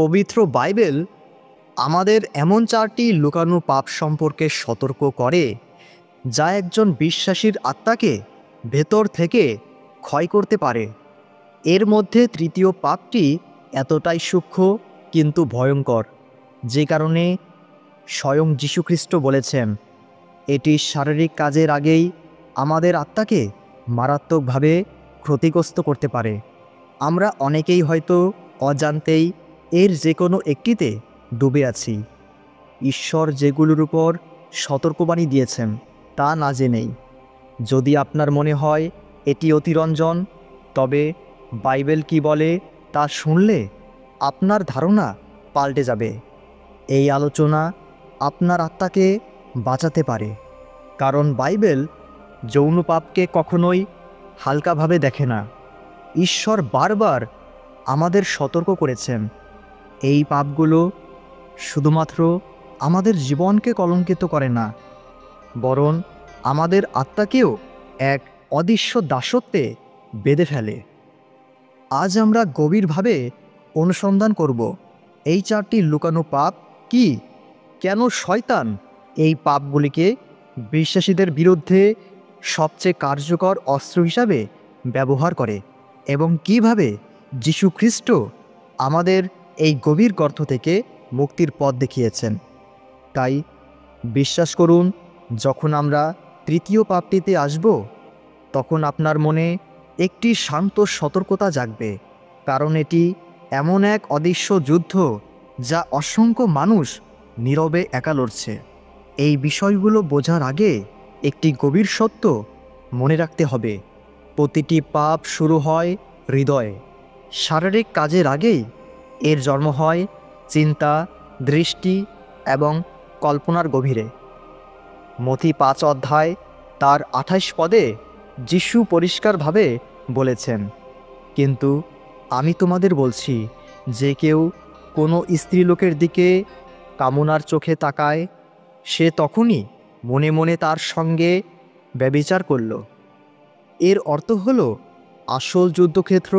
পবিত্র বাইবেল আমাদের এমন 4টি লুকানো পাপ সম্পর্কে সতর্ক করে, যা একজন বিশ্বাসীর আত্মাকে ভেতর থেকে ক্ষয় করতে পারে। এর মধ্যে তৃতীয় পাপটি এতটাই সূক্ষ্ম কিন্তু ভয়ঙ্কর, যে কারণে স্বয়ং যীশুখ্রিস্ট বলেছেন, এটি শারীরিক কাজের আগেই আমাদের আত্মাকে মারাত্মকভাবে ক্ষতিগ্রস্ত করতে পারে। আমরা অনেকেই হয়তো অজান্তেই এর যে কোনো একটিতে ডুবে আছি। ঈশ্বর যেগুলোর উপর সতর্কবাণী দিয়েছেন তা না জেনেই। যদি আপনার মনে হয় এটি অতিরঞ্জন, তবে বাইবেল কি বলে তা শুনলে আপনার ধারণা পাল্টে যাবে। এই আলোচনা আপনার আত্মাকে বাঁচাতে পারে, কারণ বাইবেল যৌন পাপকে কখনোই হালকাভাবে দেখে না। ঈশ্বর বারবার আমাদের সতর্ক করেছেন, এই পাপগুলো শুধুমাত্র আমাদের জীবনকে কলঙ্কিত করে না, বরং আমাদের আত্মাকেও এক অদৃশ্য দাসত্বে বেঁধে ফেলে। আজ আমরা গভীরভাবে অনুসন্ধান করব এই 4টি লুকানো পাপ কি, কেন শয়তান এই পাপগুলিকে বিশ্বাসীদের বিরুদ্ধে সবচেয়ে কার্যকর অস্ত্র হিসাবে ব্যবহার করে, এবং কিভাবে যীশু খ্রিস্ট আমাদের এই গভীর গর্ত থেকে মুক্তির পথ দেখিয়েছেন। তাই বিশ্বাস করুন, যখন আমরা তৃতীয় পাপটিতে আসব, তখন আপনার মনে একটি শান্ত সতর্কতা জাগবে, কারণ এটি এমন এক অদৃশ্য যুদ্ধ যা অসংখ্য মানুষ নীরবে একা লড়ছে। এই বিষয়গুলো বোঝার আগে একটি গভীর সত্য মনে রাখতে হবে, প্রতিটি পাপ শুরু হয় হৃদয়ে। শারীরিক কাজের আগেই এর জন্ম হয় চিন্তা, দৃষ্টি এবং কল্পনার গভীরে। মথি 5 অধ্যায় তার 28 পদে যীশু পরিষ্কারভাবে বলেছেন, কিন্তু আমি তোমাদের বলছি, যে কেউ কোনো স্ত্রীলোকের দিকে কামনার চোখে তাকায়, সে তখনই মনে মনে তার সঙ্গে ব্যভিচার করল। এর অর্থ হলো, আসল যুদ্ধক্ষেত্র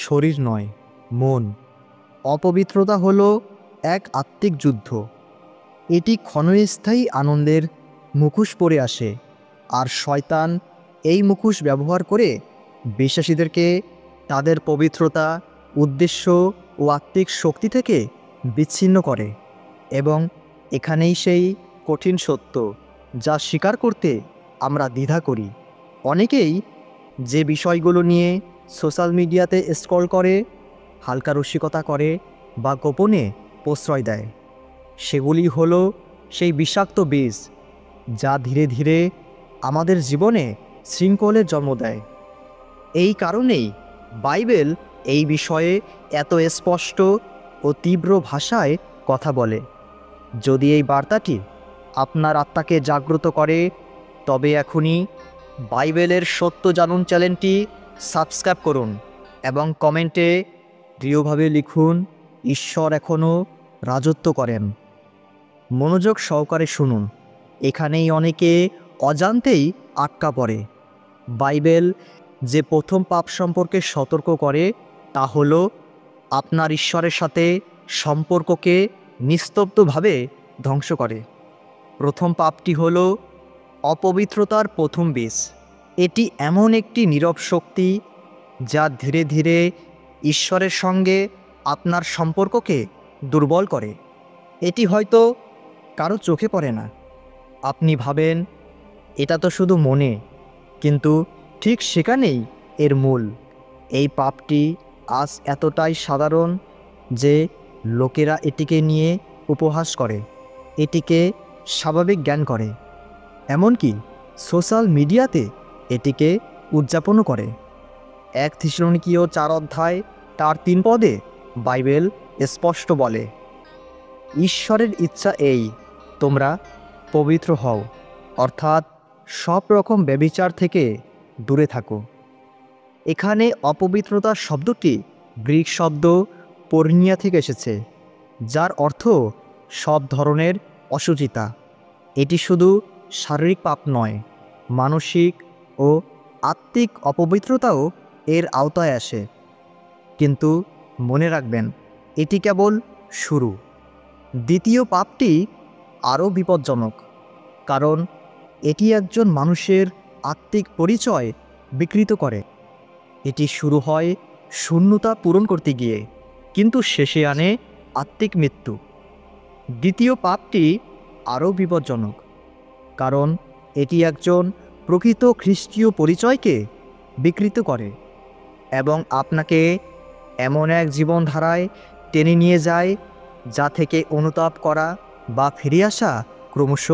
শরীর নয়, মন। অপবিত্রতা হলো এক আত্মিক যুদ্ধ। এটি ক্ষণস্থায়ী আনন্দের মুখোশ পরে আসে, আর শয়তান এই মুখোশ ব্যবহার করে বিশ্বাসীদেরকে তাদের পবিত্রতা, উদ্দেশ্য ও আত্মিক শক্তি থেকে বিচ্ছিন্ন করে। এবং এখানেই সেই কঠিন সত্য, যা স্বীকার করতে আমরা দ্বিধা করি। অনেকেই যে বিষয়গুলো নিয়ে সোশ্যাল মিডিয়াতে স্ক্রল করে, হালকা রসিকতা করে বা গোপনে প্রশ্রয় দেয়, সেগুলি হলো সেই বিষাক্ত বীজ, যা ধীরে ধীরে আমাদের জীবনে শৃঙ্খলের জন্ম দেয়। এই কারণেই বাইবেল এই বিষয়ে এত স্পষ্ট ও তীব্র ভাষায় কথা বলে। যদি এই বার্তাটি আপনার আত্মাকে জাগ্রত করে, তবে এখনই বাইবেলের সত্য জানুন চ্যানেলটি সাবস্ক্রাইব করুন এবং কমেন্টে দৃঢ়ভাবে লিখুন, ঈশ্বর এখনও রাজত্ব করেন। মনোযোগ সহকারে শুনুন, এখানেই অনেকে অজান্তেই আটকা পড়ে। বাইবেল যে প্রথম পাপ সম্পর্কে সতর্ক করে, তা হলো আপনার ঈশ্বরের সাথে সম্পর্ককে নিস্তব্ধভাবে ধ্বংস করে। প্রথম পাপটি হলো অপবিত্রতার প্রথম বীজ। এটি এমন একটি নীরব শক্তি, যা ধীরে ধীরে ঈশ্বরের সঙ্গে আপনার সম্পর্ককে দুর্বল করে। এটি হয়তো কারো চোখে পড়ে না। আপনি ভাবেন এটা তো শুধু মনে, কিন্তু ঠিক সেখানেই এর মূল। এই পাপটি আজ এতটাই সাধারণ যে লোকেরা এটিকে নিয়ে উপহাস করে, এটিকে স্বাভাবিক জ্ঞান করে, এমনকি সোশ্যাল মিডিয়াতে এটিকে উদযাপনও করে। 1 থিসলনিকীয় 4 অধ্যায় তার 3 পদে বাইবেল স্পষ্ট বলে, ঈশ্বরের ইচ্ছা এই, তোমরা পবিত্র হও, অর্থাৎ সব রকম ব্যভিচার থেকে দূরে থাকো। এখানে অপবিত্রতা শব্দটি গ্রিক শব্দ পর্নিয়া থেকে এসেছে, যার অর্থ সব ধরনের অশুচিতা। এটি শুধু শারীরিক পাপ নয়, মানসিক ও আত্মিক অপবিত্রতাও এর আওতায় আসে। কিন্তু মনে রাখবেন, এটি কেবল শুরু। দ্বিতীয় পাপটি আরও বিপজ্জনক, কারণ এটি একজন মানুষের আত্মিক পরিচয় বিকৃত করে। এটি শুরু হয় শূন্যতা পূরণ করতে গিয়ে, কিন্তু শেষে আনে আত্মিক মৃত্যু। দ্বিতীয় পাপটি আরও বিপজ্জনক, কারণ এটি একজন প্রকৃত খ্রিস্টীয় পরিচয়কে বিকৃত করে এবং আপনাকে এমন এক জীবনধারায় টেনে নিয়ে যায় যা থেকে অনুতাপ করা বা ফিরে আসা ক্রমশ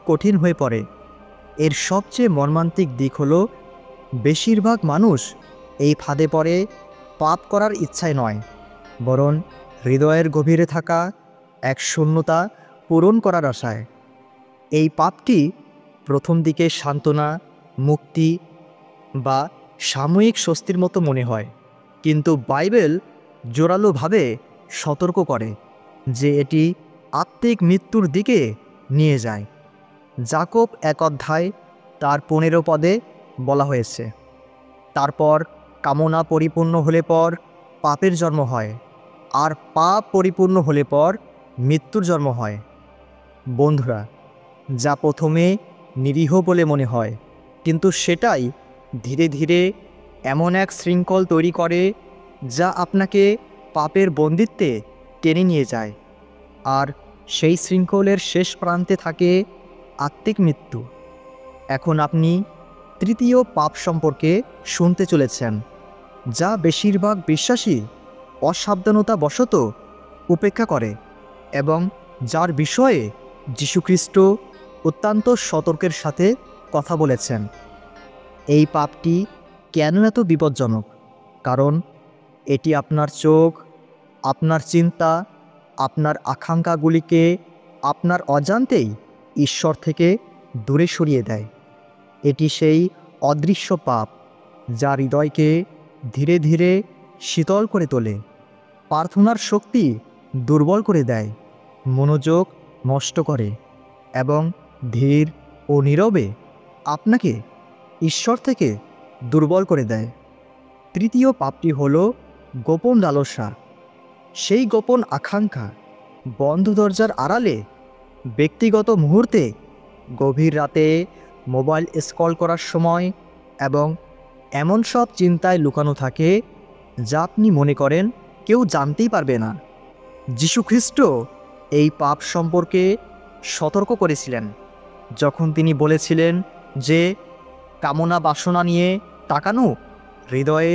কঠিন হয়ে পড়ে। এর সবচেয়ে মর্মান্তিক দিক হলো, বেশিরভাগ মানুষ এই ফাঁদে পড়ে পাপ করার ইচ্ছায় নয়, বরং হৃদয়ের গভীরে থাকা এক শূন্যতা পূরণ করার আশায়। এই পাপটি প্রথম দিকে সান্ত্বনা, মুক্তি বা সাময়িক স্বস্তির মতো মনে হয়, কিন্তু বাইবেল জোরালোভাবে সতর্ক করে যে এটি আত্মিক মৃত্যুর দিকে নিয়ে যায়। যাকব 1 অধ্যায় তার 15 পদে বলা হয়েছে, তারপর কামনা পরিপূর্ণ হলে পর পাপের জন্ম হয়, আর পাপ পরিপূর্ণ হলে পর মৃত্যুর জন্ম হয়। বন্ধুরা, যা প্রথমে নিরীহ বলে মনে হয়, কিন্তু সেটাই ধীরে ধীরে এমন এক শৃঙ্খল তৈরি করে যা আপনাকে পাপের বন্দিত্বে টেনে নিয়ে যায়। আর সেই শৃঙ্খলের শেষ প্রান্তে থাকে আত্মিক মৃত্যু। এখন আপনি তৃতীয় পাপ সম্পর্কে শুনতে চলেছেন, যা বেশিরভাগ বিশ্বাসী অসাবধানতাবশত উপেক্ষা করে এবং যার বিষয়ে যীশুখ্রিস্ট অত্যন্ত সতর্কের সাথে কথা বলেছেন। এই পাপটি কেন এত বিপজ্জনক? কারণ এটি আপনার চোখ, আপনার চিন্তা, আপনার আকাঙ্ক্ষাগুলিকে আপনার অজান্তেই ঈশ্বর থেকে দূরে সরিয়ে দেয়। এটি সেই অদৃশ্য পাপ যা হৃদয়কে ধীরে ধীরে শীতল করে তোলে, প্রার্থনার শক্তি দুর্বল করে দেয়, মনোযোগ নষ্ট করে এবং ধীর ও নীরবে আপনাকে ঈশ্বর থেকে দুর্বল করে দেয়। তৃতীয় পাপটি হল গোপন লালসা। সেই গোপন আকাঙ্ক্ষা বন্ধ দরজার আড়ালে, ব্যক্তিগত মুহূর্তে, গভীর রাতে মোবাইল স্ক্রল করার সময় এবং এমন সব চিন্তায় লুকানো থাকে যা আপনি মনে করেন কেউ জানতেই পারবে না। যীশুখ্রিস্ট এই পাপ সম্পর্কে সতর্ক করেছিলেন যখন তিনি বলেছিলেন যে কামনা বাসনা নিয়ে তাকানো হৃদয়ে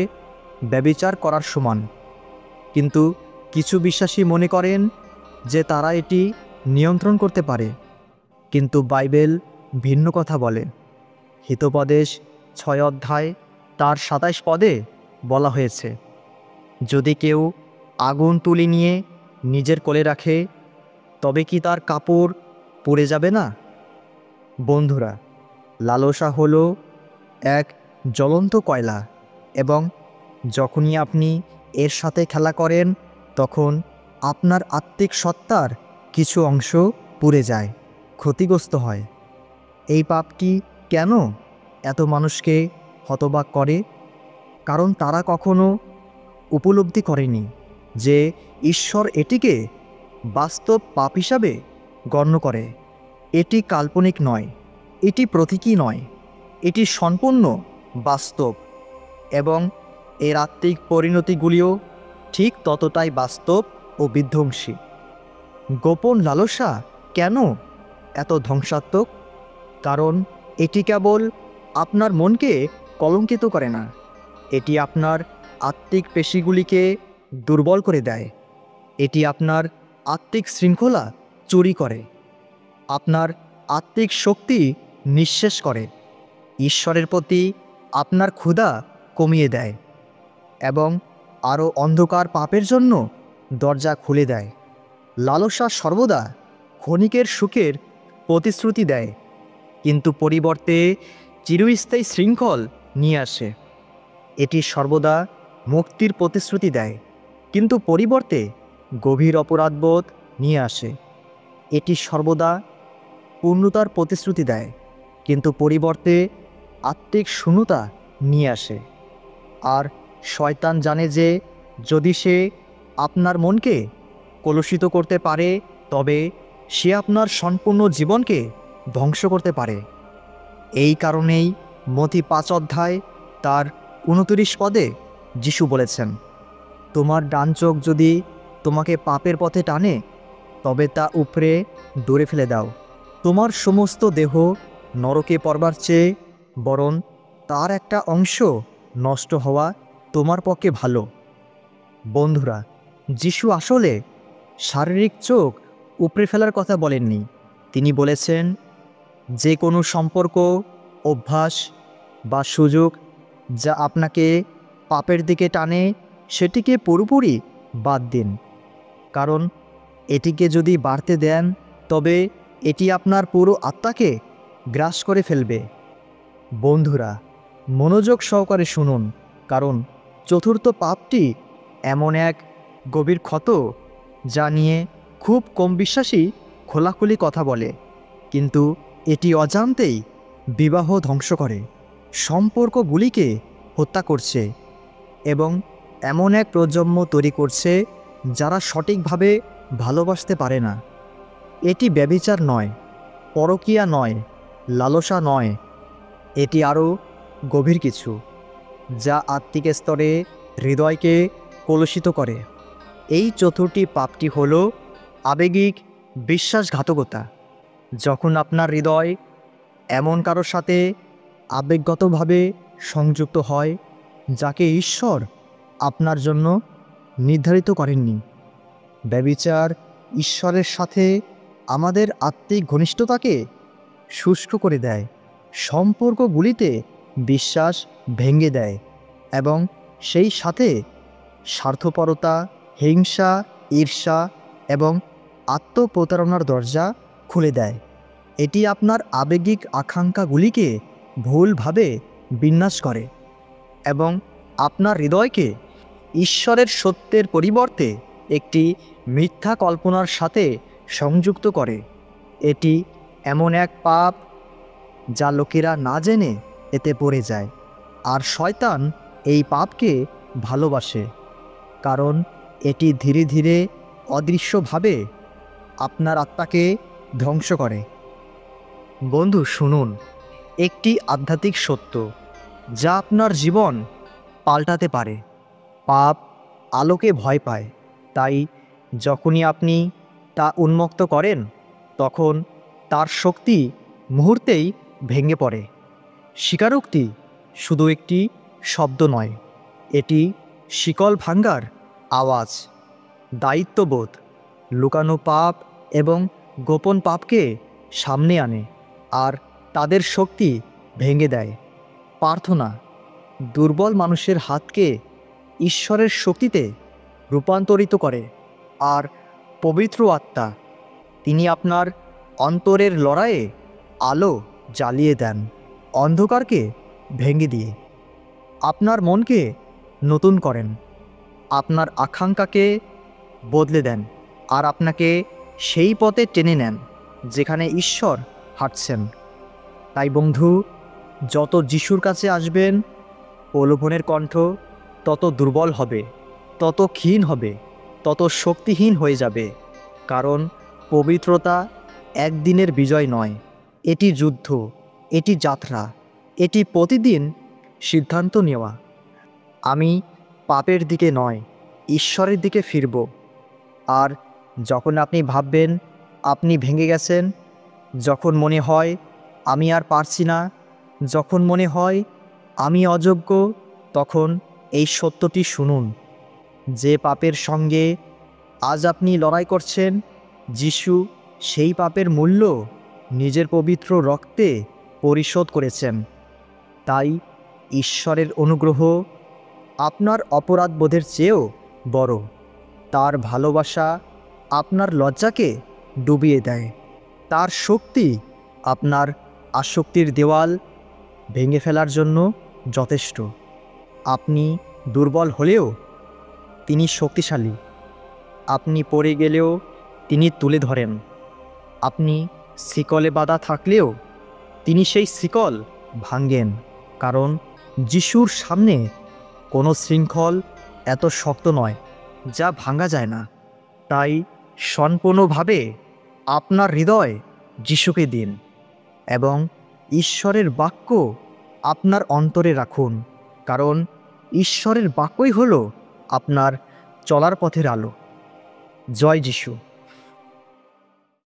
ব্যভিচার করার সমান। কিন্তু কিছু বিশ্বাসী মনে করেন যে তারা এটি নিয়ন্ত্রণ করতে পারে, কিন্তু বাইবেল ভিন্ন কথা বলে। হিতোপদেশ 6 অধ্যায় তার 27 পদে বলা হয়েছে, যদি কেউ আগুন তুলি নিয়ে নিজের কোলে রাখে, তবে কি তার কাপড় পুড়ে যাবে না? বন্ধুরা, লালসা হলো এক জ্বলন্ত কয়লা এবং যখনই আপনি এর সাথে খেলা করেন, তখন আপনার আত্মিক সত্তার কিছু অংশ পুড়ে যায়, ক্ষতিগ্রস্ত হয়। এই পাপটি কেন এত মানুষকে হতবাক করে? কারণ তারা কখনো উপলব্ধি করেনি যে ঈশ্বর এটিকে বাস্তব পাপ হিসাবে গণ্য করে। এটি কাল্পনিক নয়, এটি প্রতীকী নয়, এটি সম্পূর্ণ বাস্তব এবং এর আত্মিক পরিণতিগুলিও ঠিক ততটাই বাস্তব ও বিধ্বংসী। গোপন লালসা কেন এত ধ্বংসাত্মক? কারণ এটি কেবল আপনার মনকে কলঙ্কিত করে না, এটি আপনার আত্মিক পেশিগুলিকে দুর্বল করে দেয়। এটি আপনার আত্মিক শৃঙ্খলা চুরি করে, আপনার আত্মিক শক্তি নিঃশেষ করে, ঈশ্বরের প্রতি আপনার ক্ষুধা কমিয়ে দেয় এবং আরও অন্ধকার পাপের জন্য দরজা খুলে দেয়। লালসা সর্বদা ক্ষণিকের সুখের প্রতিশ্রুতি দেয়, কিন্তু পরিবর্তে চিরস্থায়ী শৃঙ্খল নিয়ে আসে। এটি সর্বদা মুক্তির প্রতিশ্রুতি দেয়, কিন্তু পরিবর্তে গভীর অপরাধবোধ নিয়ে আসে। এটি সর্বদা পূর্ণতার প্রতিশ্রুতি দেয়, কিন্তু পরিবর্তে আত্মিক শূন্যতা নিয়ে আসে। আর শয়তান জানে যে যদি সে আপনার মনকে কলুষিত করতে পারে, তবে সে আপনার সম্পূর্ণ জীবনকে ধ্বংস করতে পারে। এই কারণেই মথি 5 অধ্যায় তার 29 পদে যিশু বলেছেন, তোমার ডান চোখ যদি তোমাকে পাপের পথে টানে, তবে তা উপড়ে দূরে ফেলে দাও। তোমার সমস্ত দেহ নরকে পড়বার চেয়ে বরং তার একটা অংশ নষ্ট হওয়া তোমার পক্ষে ভালো। বন্ধুরা, যিশু আসলে শারীরিক চোখ উপড়ে ফেলার কথা বলেননি। তিনি বলেছেন, যে কোনো সম্পর্ক, অভ্যাস বা সুযোগ যা আপনাকে পাপের দিকে টানে, সেটিকে পুরোপুরি বাদ দিন। কারণ এটিকে যদি বাড়তে দেন, তবে এটি আপনার পুরো আত্মাকে গ্রাস করে ফেলবে। বন্ধুরা, মনোযোগ সহকারে শুনুন, কারণ চতুর্থ পাপটি এমন এক গভীর ক্ষত যা নিয়ে খুব কম বিশ্বাসী খোলাখুলি কথা বলে, কিন্তু এটি অজান্তেই বিবাহ ধ্বংস করে, সম্পর্কগুলিকে হত্যা করছে এবং এমন এক প্রজন্ম তৈরি করছে যারা সঠিকভাবে ভালোবাসতে পারে না। এটি ব্যভিচার নয়, পরকীয়া নয়, লালসা নয়, এটি আরও গভীর কিছু, যা আত্মিক স্তরে হৃদয়কে কলুষিত করে। এই চতুর্থী পাপটি হল আবেগিক বিশ্বাসঘাতকতা। যখন আপনার হৃদয় এমন কারোর সাথে আবেগগতভাবে সংযুক্ত হয় যাকে ঈশ্বর আপনার জন্য নির্ধারিত করেননি। ব্যভিচার ঈশ্বরের সাথে আমাদের আত্মিক ঘনিষ্ঠতাকে শুষ্ক করে দেয়, সম্পর্কগুলিতে বিশ্বাস ভেঙে দেয় এবং সেই সাথে স্বার্থপরতা, হিংসা, ঈর্ষা এবং আত্মপ্রতারণার দরজা খুলে দেয়। এটি আপনার আবেগিক আকাঙ্ক্ষাগুলিকে ভুলভাবে বিন্যাস করে এবং আপনার হৃদয়কে ঈশ্বরের সত্যের পরিবর্তে একটি মিথ্যা কল্পনার সাথে সংযুক্ত করে। এটি এমন এক পাপ যা লোকেরা না জেনে এতে পড়ে যায়, আর শয়তান এই পাপকে ভালোবাসে, কারণ এটি ধীরে ধীরে অদৃশ্যভাবে আপনার আত্মাকে ধ্বংস করে। বন্ধু, শুনুন একটি আধ্যাত্মিক সত্য যা আপনার জীবন পাল্টাতে পারে। পাপ আলোকে ভয় পায়, তাই যখনই আপনি তা উন্মুক্ত করেন, তখন তার শক্তি মুহূর্তেই ভেঙে পড়ে। স্বীকারোক্তি শুধু একটি শব্দ নয়, এটি শিকল ভাঙ্গার আওয়াজ। দায়িত্ববোধ লুকানো পাপ এবং গোপন পাপকে সামনে আনে আর তাদের শক্তি ভেঙে দেয়। প্রার্থনা দুর্বল মানুষের হাতকে ঈশ্বরের শক্তিতে রূপান্তরিত করে, আর পবিত্র আত্মা, তিনি আপনার অন্তরের লড়াইয়ে আলো জ্বালিয়ে দেন, অন্ধকারকে ভেঙে দিয়ে আপনার মনকে নতুন করেন, আপনার আকাঙ্ক্ষাকে বদলে দেন আর আপনাকে সেই পথে টেনে নেন যেখানে ঈশ্বর হাঁটছেন। তাই বন্ধু, যত যিশুর কাছে আসবেন, প্রলোভনের কণ্ঠ তত দুর্বল হবে, তত ক্ষীণ হবে, তত শক্তিহীন হয়ে যাবে। কারণ পবিত্রতা একদিনের বিজয় নয়, এটি যুদ্ধ, এটি যাত্রা, এটি প্রতিদিন সিদ্ধান্ত নেওয়া। আমি পাপের দিকে নয়, ঈশ্বরের দিকে ফিরব। আর যখন আপনি ভাববেন আপনি ভেঙে গেছেন, যখন মনে হয় আমি আর পারছি না, যখন মনে হয় আমি অযোগ্য, তখন এই সত্যটি শুনুন, যে পাপের সঙ্গে আজ আপনি লড়াই করছেন, যিশু সেই পাপের মূল্য নিজের পবিত্র রক্তে পরিশোধ করেছেন। তাই ঈশ্বরের অনুগ্রহ আপনার অপরাধবোধের চেয়েও বড়। তার ভালোবাসা আপনার লজ্জাকে ডুবিয়ে দেয়, তার শক্তি আপনার আসক্তির দেওয়াল ভেঙে ফেলার জন্য যথেষ্ট। আপনি দুর্বল হলেও তিনি শক্তিশালী, আপনি পড়ে গেলেও তিনি তুলে ধরেন, আপনি শিকলে বাঁধা থাকলেও তিনি সেই শিকল ভাঙেন। কারণ যিশুর সামনে কোনো শৃঙ্খল এত শক্ত নয় যা ভাঙা যায় না। তাই সম্পূর্ণভাবে আপনার হৃদয় যিশুকে দিন এবং ঈশ্বরের বাক্য আপনার অন্তরে রাখুন, কারণ ঈশ্বরের বাক্যই হলো আপনার চলার পথের আলো। জয় যিশু।